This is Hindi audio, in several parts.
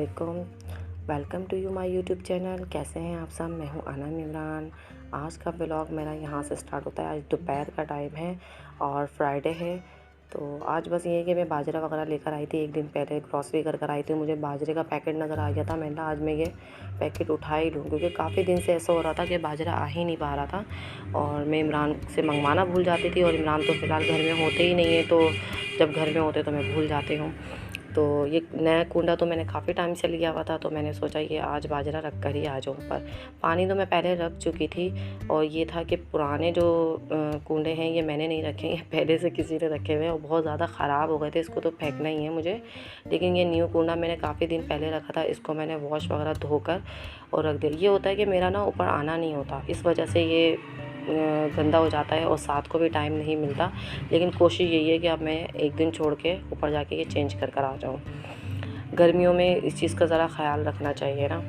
वालेकुम। Welcome to you my YouTube channel. कैसे हैं आप सब? मैं हूं अनम इमरान। आज का व्लॉग मेरा यहां से स्टार्ट होता है। आज दोपहर का टाइम है और फ्राइडे है। तो आज बस ये है कि मैं बाजरा वगैरह लेकर आई थी। एक दिन पहले ग्रॉसरी कर आई थी, मुझे बाजरे का पैकेट नज़र आ गया था। मैंने कहा आज मैं ये पैकेट उठा ही लूँ, क्योंकि काफ़ी दिन से ऐसा हो रहा था कि बाजरा आ ही नहीं पा रहा था और मैं इमरान से मंगवाना भूल जाती थी। और इमरान तो फ़िलहाल घर में होते ही नहीं है, तो जब घर में होते तो मैं भूल जाती हूँ। तो ये नया कूंडा तो मैंने काफ़ी टाइम से लिया हुआ था, तो मैंने सोचा ये आज बाजरा रख कर ही आ जाऊँ। पर पानी तो मैं पहले रख चुकी थी। और ये था कि पुराने जो कूंडे हैं ये मैंने नहीं रखे हैं, पहले से किसी ने रखे हुए हैं और बहुत ज़्यादा ख़राब हो गए थे। इसको तो फेंकना ही है मुझे। लेकिन ये न्यू कूंडा मैंने काफ़ी दिन पहले रखा था। इसको मैंने वॉश वगैरह धोकर और रख दिया। ये होता है कि मेरा ना ऊपर आना नहीं होता, इस वजह से ये गंदा हो जाता है और साथ को भी टाइम नहीं मिलता। लेकिन कोशिश यही है कि अब मैं एक दिन छोड़ के ऊपर जाके ये चेंज कर आ जाऊँ। गर्मियों में इस चीज़ का ज़रा ख़्याल रखना चाहिए ना।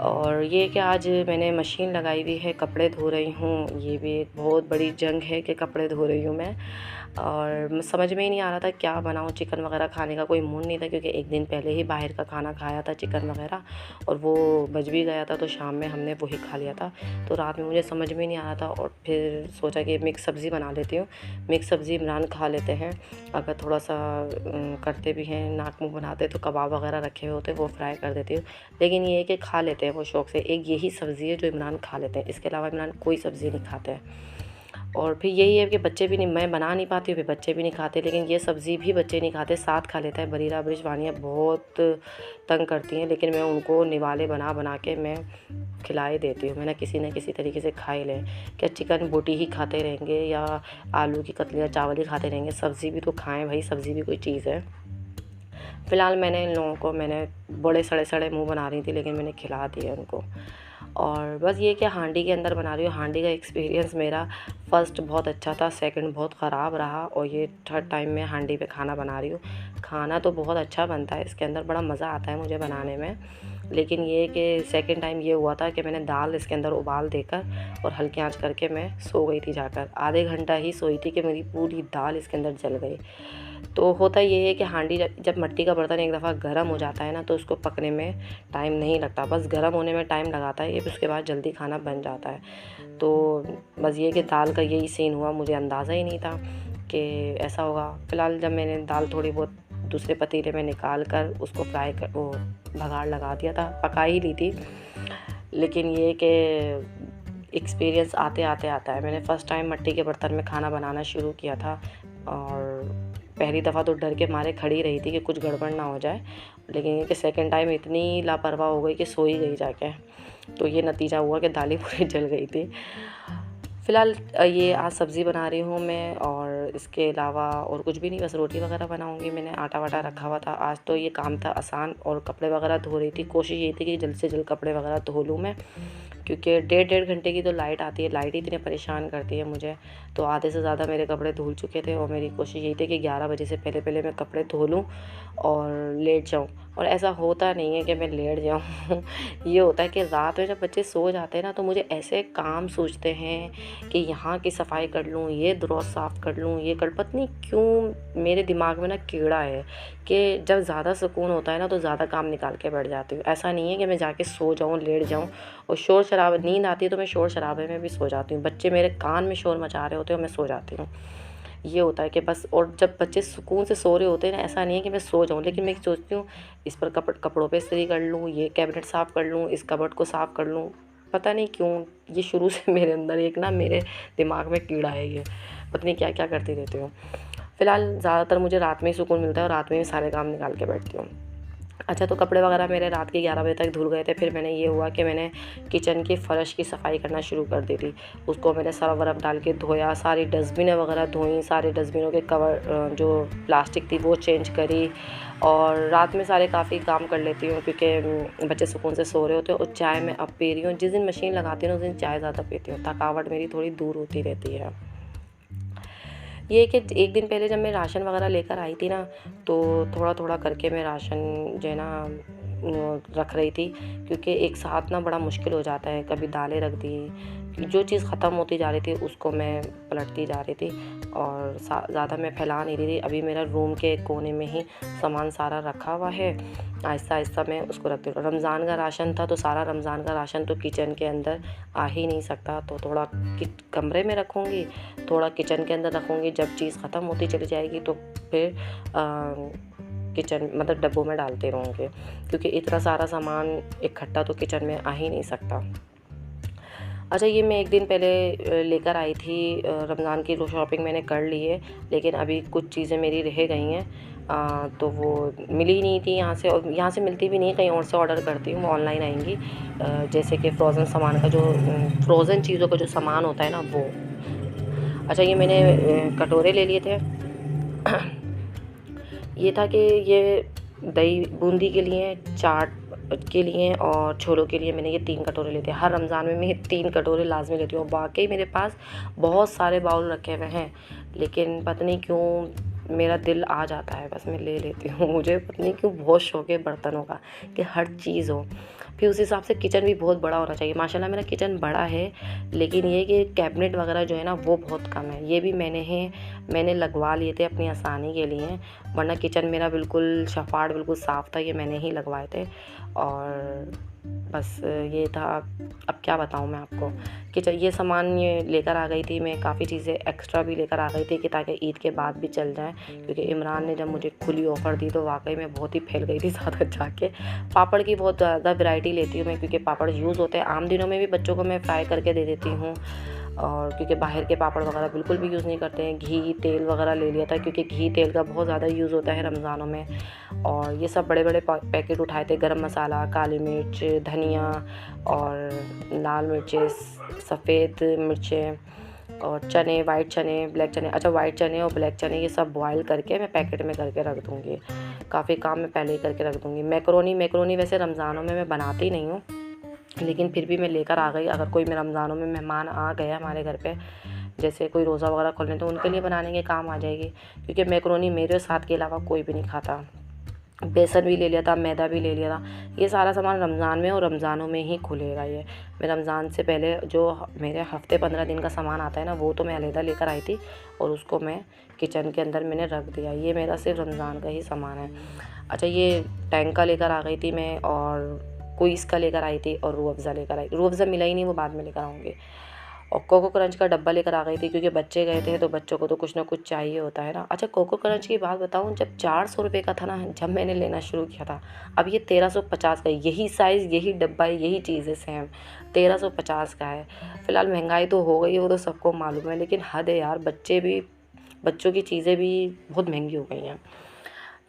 और ये कि आज मैंने मशीन लगाई हुई है, कपड़े धो रही हूँ। ये भी एक बहुत बड़ी जंग है कि कपड़े धो रही हूँ मैं। और समझ में ही नहीं आ रहा था क्या बनाऊँ। चिकन वगैरह खाने का कोई मूड नहीं था, क्योंकि एक दिन पहले ही बाहर का खाना खाया था, चिकन वगैरह, और वो बच भी गया था, तो शाम में हमने वही खा लिया था। तो रात में मुझे समझ में नहीं आ रहा था और फिर सोचा कि मिक्स सब्ज़ी बना लेती हूँ। मिक्स सब्ज़ी इमरान खा लेते हैं, अगर थोड़ा सा करते भी हैं, नाक मुँह बनाते तो कबाब वगैरह रखे हुए होते हैं, वो फ्राई कर देती हूँ। लेकिन ये है कि खा लेते हैं वो शौक़ से। एक यही सब्ज़ी है जो इमरान खा लेते हैं, इसके अलावा इमरान कोई सब्ज़ी नहीं खाते हैं। और फिर यही है कि बच्चे भी नहीं, मैं बना नहीं पाती हूँ, फिर बच्चे भी नहीं खाते। लेकिन ये सब्ज़ी भी बच्चे नहीं खाते, साथ खा लेता है। बरीरा ब्रिजवानियाँ बहुत तंग करती हैं, लेकिन मैं उनको निवाले बना बना के मैं खिलाए देती हूँ। मैं ना किसी तरीके से खा ही लें। क्या चिकन बोटी ही खाते रहेंगे या आलू की कतलियाँ चावल ही खाते रहेंगे? सब्ज़ी भी तो खाएँ भाई, सब्ज़ी भी कोई चीज़ है। फ़िलहाल मैंने इन लोगों को बड़े सड़े-सड़े मुँह बना रही थी, लेकिन मैंने खिला दिया उनको। और बस ये कि हांडी के अंदर बना रही हूँ। हांडी का एक्सपीरियंस मेरा फ़र्स्ट बहुत अच्छा था, सेकंड बहुत ख़राब रहा और ये थर्ड टाइम मैं हांडी पे खाना बना रही हूँ। खाना तो बहुत अच्छा बनता है, इसके अंदर बड़ा मज़ा आता है मुझे बनाने में। लेकिन ये कि सेकंड टाइम ये हुआ था कि मैंने दाल इसके अंदर उबाल देकर और हल्की आँच करके मैं सो गई थी जाकर। आधे घंटा ही सोई थी कि मेरी पूरी दाल इसके अंदर जल गई। तो होता ये है कि हांडी जब मिट्टी का बर्तन एक दफ़ा गर्म हो जाता है ना, तो उसको पकने में टाइम नहीं लगता, बस गर्म होने में टाइम लगाता है ये, फिर उसके बाद जल्दी खाना बन जाता है। तो बस ये कि दाल का यही सीन हुआ, मुझे अंदाज़ा ही नहीं था कि ऐसा होगा। फ़िलहाल जब मैंने दाल थोड़ी बहुत दूसरे पतीले में निकाल कर उसको फ्राई कर वो बघार लगा दिया था, पका ही ली थी। लेकिन ये कि एक्सपीरियंस आते-आते आता है। मैंने फ़र्स्ट टाइम मिट्टी के बर्तन में खाना बनाना शुरू किया था और पहली दफ़ा तो डर के मारे खड़ी रही थी कि कुछ गड़बड़ ना हो जाए। लेकिन ये कि सेकंड टाइम इतनी लापरवाह हो गई कि सो ही गई जाके। तो ये नतीजा हुआ कि दालें पूरी जल गई थी। फ़िलहाल ये आज सब्ज़ी बना रही हूँ मैं और इसके अलावा और कुछ भी नहीं, बस रोटी वगैरह बनाऊँगी। मैंने आटा-वाटा रखा हुआ था। आज तो ये काम था आसान और कपड़े वगैरह धो रही थी। कोशिश ये थी कि जल्द से जल्द कपड़े वगैरह धो लूँ मैं, क्योंकि डेढ़ घंटे की तो लाइट आती है। लाइट ही इतनी परेशान करती है मुझे। तो आधे से ज़्यादा मेरे कपड़े धुल चुके थे और मेरी कोशिश यही थी कि 11 बजे से पहले मैं कपड़े धो लूँ और लेट जाऊँ। और ऐसा होता नहीं है कि मैं लेट जाऊँ। ये होता है कि रात में जब बच्चे सो जाते हैं ना, तो मुझे ऐसे काम सूझते हैं कि यहाँ की सफाई कर लूँ, ये दरवाज़ साफ़ कर लूँ, ये कर, पता नहीं क्यों मेरे दिमाग में ना कीड़ा है कि जब ज़्यादा सुकून होता है ना, तो ज़्यादा काम निकाल के बैठ जाती हूँ। ऐसा नहीं है कि मैं जाके सो जाऊँ, लेट जाऊँ। और शोर शराबा, नींद आती है तो मैं शोर शराबे में भी सो जाती हूँ। बच्चे मेरे कान में शोर मचा रहे होते हैं और मैं सो जाती हूँ। ये होता है कि बस, और जब बच्चे सुकून से सो रहे होते हैं ना, ऐसा नहीं है कि मैं सो जाऊँ, लेकिन मैं सोचती हूँ इस पर कपड़ों पे इस्त्री कर लूँ, ये कैबिनेट साफ़ कर लूँ, इस कबर्ड को साफ़ कर लूँ। पता नहीं क्यों ये शुरू से मेरे अंदर एक ना, मेरे दिमाग में कीड़ा है ये, पता नहीं क्या-क्या करती रहती हूँ। फ़िलहाल ज़्यादातर मुझे रात में ही सुकून मिलता है और रात में ही सारे काम निकाल के बैठती हूँ। अच्छा, तो कपड़े वगैरह मेरे रात के 11 बजे तक धुल गए थे। फिर मैंने ये हुआ कि मैंने किचन की फ़र्श की सफाई करना शुरू कर दी थी। उसको मैंने सर्फ़ वर्फ़ डाल के धोया, सारी डस्टबिनें वगैरह धोई, सारे डस्टबिनों के कवर जो प्लास्टिक थी वो चेंज करी। और रात में सारे काफ़ी काम कर लेती हूँ, क्योंकि बच्चे सुकून से सो रहे होते हैं। और चाय मैं अब पी रही हूँ। जिस दिन मशीन लगाती हूँ ना, उस दिन चाय ज़्यादा पीती हूँ, थकावट मेरी थोड़ी दूर होती रहती है। ये कि एक दिन पहले जब मैं राशन वगैरह लेकर आई थी ना, तो थोड़ा-थोड़ा करके मैं राशन जो है ना रख रही थी, क्योंकि एक साथ ना बड़ा मुश्किल हो जाता है। कभी दालें रख दी, जो चीज़ ख़त्म होती जा रही थी उसको मैं पलटती जा रही थी और ज़्यादा मैं फैला नहीं रही थी। अभी मेरा रूम के कोने में ही सामान सारा रखा हुआ है, आहिस्ता आहिस्ता मैं उसको रखती हूँ। रमज़ान का राशन था तो सारा रमज़ान का राशन तो किचन के अंदर आ ही नहीं सकता, तो थोड़ा कमरे में रखूँगी, थोड़ा किचन के अंदर रखूँगी। जब चीज़ ख़त्म होती चली जाएगी तो फिर किचन मतलब डब्बों में डालते रहूँगी, क्योंकि इतना सारा सामान इकट्ठा तो किचन में आ ही नहीं सकता। अच्छा, ये मैं एक दिन पहले लेकर आई थी, रमज़ान की शॉपिंग मैंने कर ली है, लेकिन अभी कुछ चीज़ें मेरी रह गई हैं, तो वो मिली नहीं थी यहाँ से, और यहाँ से मिलती भी नहीं, कहीं और से ऑर्डर करती हूँ, वो ऑनलाइन आएंगी। जैसे कि फ्रोज़न सामान का जो फ्रोज़न चीज़ों का जो सामान होता है ना वो। अच्छा, ये मैंने कटोरे ले लिए थे। ये था कि ये दही बूंदी के लिए, चाट के लिए और छोलों के लिए मैंने ये 3 कटोरे लेते हैं। हर रमज़ान में मैं ये 3 कटोरे लाज़मी लेती हूँ। वाक़ई मेरे पास बहुत सारे बाउल रखे हुए हैं, लेकिन पता नहीं क्यों मेरा दिल आ जाता है, बस मैं ले लेती हूँ। मुझे पता नहीं क्यों बहुत शौक़ है बर्तनों का, कि हर चीज़ हो। फिर उस हिसाब से किचन भी बहुत बड़ा होना चाहिए। माशाल्लाह मेरा किचन बड़ा है, लेकिन ये कि कैबिनेट वगैरह जो है ना वो बहुत कम है। ये भी मैंने लगवा लिए थे अपनी आसानी के लिए, वरना किचन मेरा बिल्कुल सफाट बिल्कुल साफ़ था, ये मैंने ही लगवाए थे। और बस ये था, अब क्या बताऊँ मैं आपको। किचन ये सामान ये लेकर आ गई थी मैं, काफ़ी चीज़ें एक्स्ट्रा भी लेकर आ गई थी कि ताकि ईद के बाद भी चल जाए, क्योंकि इमरान ने जब मुझे खुली ऑफ़र दी तो वाकई में बहुत ही फैल गई थी ज़्यादा जाके। पापड़ की बहुत ज़्यादा वैरायटी लेती हूँ मैं, क्योंकि पापड़ यूज़ होते हैं। आम दिनों में भी बच्चों को मैं फ्राई करके दे देती हूँ, और क्योंकि बाहर के पापड़ वगैरह बिल्कुल भी यूज़ नहीं करते हैं। घी तेल वगैरह ले लिया था, क्योंकि घी तेल का बहुत ज़्यादा यूज़ होता है रमज़ानों में। और ये सब बड़े बड़े पैकेट उठाए थे, गरम मसाला, काली मिर्च, धनिया और लाल मिर्चें, सफ़ेद मिर्चें और चने, वाइट चने, ब्लैक चने। अच्छा, वाइट चने और ब्लैक चने ये सब बॉयल करके मैं पैकेट में करके रख दूँगी। काफ़ी काम मैं पहले ही करके रख दूँगी। मैकरोनी वैसे रमज़ानों में मैं बनाती नहीं हूँ, लेकिन फिर भी मैं लेकर आ गई। अगर कोई रमज़ानों में मेहमान आ गया हमारे घर पे, जैसे कोई रोज़ा वगैरह खोलने, तो उनके लिए बनाने के काम आ जाएगी, क्योंकि मैकरोनी मेरे साथ के अलावा कोई भी नहीं खाता। बेसन भी ले लिया था, मैदा भी ले लिया था। ये सारा सामान रमज़ान में और रमज़ानों में ही खुलेगा। ये मैं रमज़ान से पहले जो मेरे हफ़्ते 15 दिन का सामान आता है ना, वो तो मैं अलग लेकर आई थी और उसको मैं किचन के अंदर मैंने रख दिया। ये मेरा सिर्फ रमज़ान का ही सामान है। अच्छा, ये टैंक का लेकर आ गई थी मैं, और क्विज़ का लेकर आई थी, और रूह अफ़ज़ा लेकर आई। रूह अफ़ज़ा मिला ही नहीं, वो बाद में लेकर आऊँगी। और कोको क्रंच का डब्बा लेकर आ गई थी, क्योंकि बच्चे गए थे तो बच्चों को तो कुछ ना कुछ चाहिए होता है ना। अच्छा, कोको क्रंच की बात बताऊँ, जब 400 रुपये का था ना, जब मैंने लेना शुरू किया था, अब ये 1350 का है। यही साइज़, यही डब्बा, यही चीज़ है सेम, 1350 का है। फ़िलहाल महंगाई तो हो गई है, वो तो सबको मालूम है, लेकिन हद है यार, बच्चों की चीज़ें भी बहुत महंगी हो गई हैं।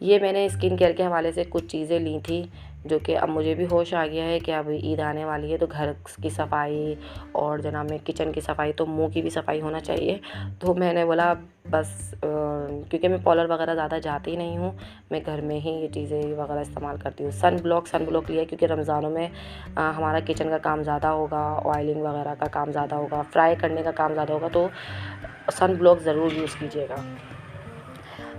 ये मैंने स्किन केयर के हवाले से कुछ चीज़ें ली थी, जो कि अब मुझे भी होश आ गया है कि अब ईद आने वाली है, तो घर की सफाई और जनाब में किचन की सफाई, तो मुंह की भी सफाई होना चाहिए। तो मैंने बोला बस, क्योंकि मैं पार्लर वगैरह ज़्यादा जाती नहीं हूँ, मैं घर में ही ये चीज़ें वगैरह इस्तेमाल करती हूँ। सन ब्लॉक लिया, क्योंकि रमज़ानों में हमारा किचन का काम ज़्यादा होगा, ऑयलिंग वगैरह का काम ज़्यादा होगा, फ्राई करने का काम ज़्यादा होगा, तो सन ब्लॉक ज़रूर यूज़ कीजिएगा।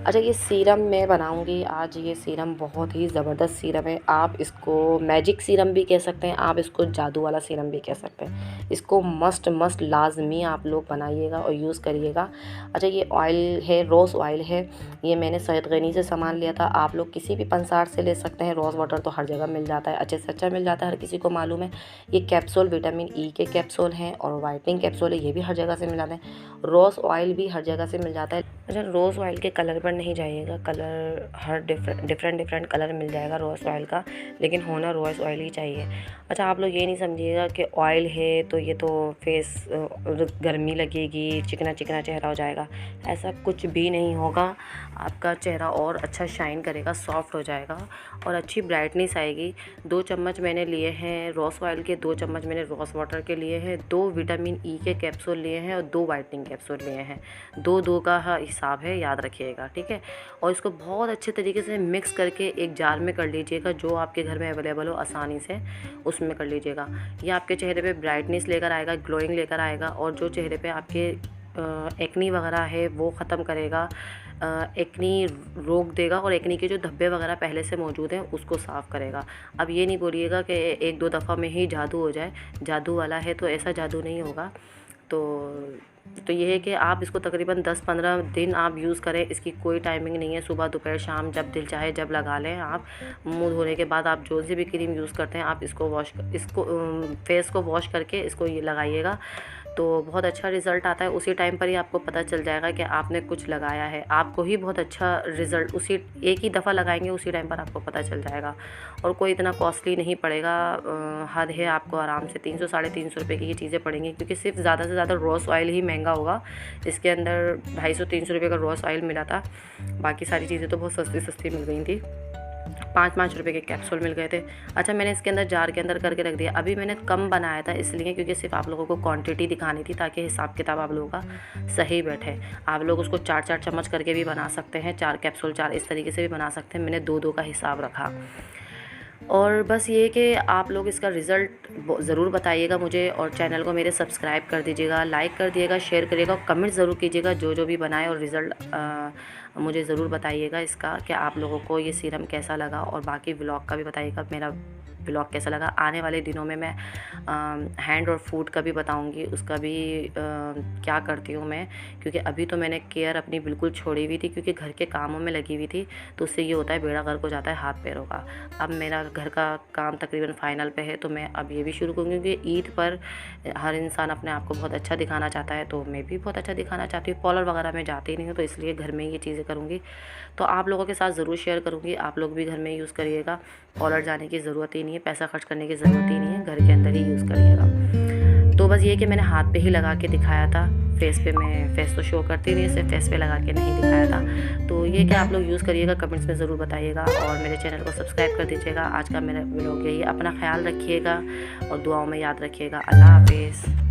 अच्छा, ये सीरम मैं बनाऊंगी आज। ये सीरम बहुत ही ज़बरदस्त सीरम है। आप इसको मैजिक सीरम भी कह सकते हैं, आप इसको जादू वाला सीरम भी कह सकते हैं। इसको मस्ट लाजमी आप लोग बनाइएगा और यूज़ करिएगा। अच्छा, ये ऑयल है, रोज़ ऑयल है। ये मैंने सैयद गनी से सामान लिया था। आप लोग किसी भी पंसार से ले सकते हैं। रोज़ वाटर तो हर जगह मिल जाता है, अच्छे से अच्छा मिल जाता है, हर किसी को मालूम है। ये कैप्सूल विटामिन ई के कैप्सूल हैं और वाइटनिंग कैप्सूल है, ये भी हर जगह से मिल जाते हैं। रोज़ ऑयल भी हर जगह से मिल जाता है। अच्छा, रोज़ ऑयल के कलर पर नहीं जाइएगा, कलर हर डिफरेंट कलर मिल जाएगा रोज़ ऑयल का, लेकिन होना रोज़ ऑयल ही चाहिए। अच्छा, आप लोग ये नहीं समझिएगा कि ऑयल है तो ये तो फेस गर्मी लगेगी, चिकना चेहरा हो जाएगा, ऐसा कुछ भी नहीं होगा। आपका चेहरा और अच्छा शाइन करेगा, सॉफ्ट हो जाएगा और अच्छी ब्राइटनेस आएगी। 2 चम्मच मैंने लिए हैं रोज़ ऑयल के, 2 चम्मच मैंने रोज़ वाटर के लिए हैं, 2 विटामिन ई के कैप्सूल लिए हैं और 2 वाइटनिंग कैप्सूल लिए हैं। 2-2 का हिसाब है, याद रखिएगा, ठीक है। और इसको बहुत अच्छे तरीके से मिक्स करके एक जार में कर लीजिएगा, जो आपके घर में अवेलेबल हो आसानी से उसमें कर लीजिएगा। ये आपके चेहरे पे ब्राइटनेस लेकर आएगा, ग्लोइंग लेकर आएगा, और जो चेहरे पे आपके एक्नी वगैरह है वो ख़त्म करेगा, एक्नी रोक देगा और एक्नी के जो धब्बे वगैरह पहले से मौजूद हैं उसको साफ़ करेगा। अब ये नहीं बोलिएगा कि 1-2 दफ़ा में ही जादू हो जाए, जादू वाला है तो ऐसा जादू नहीं होगा। तो ये है कि आप इसको तकरीबन 10-15 दिन आप यूज़ करें, इसकी कोई टाइमिंग नहीं है, सुबह दोपहर शाम जब दिल चाहे जब लगा लें आप। मुँह धोने के बाद आप जो सी भी क्रीम यूज़ करते हैं आप इसको फेस को वॉश करके इसको ये लगाइएगा, तो बहुत अच्छा रिज़ल्ट आता है। उसी टाइम पर ही आपको पता चल जाएगा कि आपने कुछ लगाया है, आपको ही बहुत अच्छा रिज़ल्ट उसी एक ही दफ़ा लगाएंगे उसी टाइम पर आपको पता चल जाएगा। और कोई इतना कॉस्टली नहीं पड़ेगा, हद है आपको आराम से 300-350 रुपये की ये चीज़ें पड़ेंगी, क्योंकि सिर्फ ज़्यादा से ज़्यादा रोज़ ऑयल ही महंगा होगा। इसके अंदर 250-300 रुपये का रोज़ ऑयल मिला था, बाकी सारी चीज़ें तो बहुत सस्ती सस्ती मिल गई थी। 5-5 रुपये के कैप्सूल मिल गए थे। अच्छा, मैंने इसके अंदर जार के अंदर करके रख दिया। अभी मैंने कम बनाया था इसलिए क्योंकि सिर्फ आप लोगों को क्वांटिटी दिखानी थी, ताकि हिसाब किताब आप लोगों का सही बैठे। आप लोग उसको 4-4 चम्मच करके भी बना सकते हैं, 4 कैप्सूल 4 इस तरीके से भी बना सकते हैं। मैंने 2-2 का हिसाब रखा। और बस ये कि आप लोग इसका रिज़ल्ट ज़रूर बताइएगा मुझे, और चैनल को मेरे सब्सक्राइब कर दीजिएगा, लाइक कर दिएगा, शेयर करिएगा और कमेंट ज़रूर कीजिएगा जो भी बनाए, और रिज़ल्ट मुझे ज़रूर बताइएगा इसका कि आप लोगों को ये सीरम कैसा लगा। और बाकी व्लॉग का भी बताइएगा मेरा व्लॉग कैसा लगा। आने वाले दिनों में मैं हैंड और फूड का भी बताऊंगी, उसका भी क्या करती हूँ मैं, क्योंकि अभी तो मैंने केयर अपनी बिल्कुल छोड़ी हुई थी, क्योंकि घर के कामों में लगी हुई थी। तो उससे ये होता है बेड़ा गर्क हो जाता है हाथ पैरों का। अब मेरा घर का काम तकरीबन फ़ाइनल पे है, तो मैं अब ये भी शुरू करूँगी, क्योंकि ईद पर हर इंसान अपने आप को बहुत अच्छा दिखाना चाहता है, तो मैं भी बहुत अच्छा दिखाना चाहती हूँ। पार्लर वगैरह में जाती नहीं हूँ, तो इसलिए घर में ये चीज़ें करूँगी। तो आप लोगों के साथ ज़रूर शेयर करूँगी, आप लोग भी घर में यूज़ करिएगा। पार्लर जाने की ज़रूरत ही नहीं है, पैसा खर्च करने की ज़रूरत ही नहीं है, घर के अंदर ही यूज़ करिएगा। तो बस ये कि मैंने हाथ पे ही लगा के दिखाया था, फेस पे मैं फेस तो शो करती नहीं, सिर्फ फेस पे लगा के नहीं दिखाया था। तो ये कि आप लोग यूज़ करिएगा, कमेंट्स में ज़रूर बताइएगा और मेरे चैनल को सब्सक्राइब कर दीजिएगा। आज का मेरा व्लॉग यही है। अपना ख्याल रखिएगा और दुआओं में याद रखिएगा। अल्लाह हाफिज़।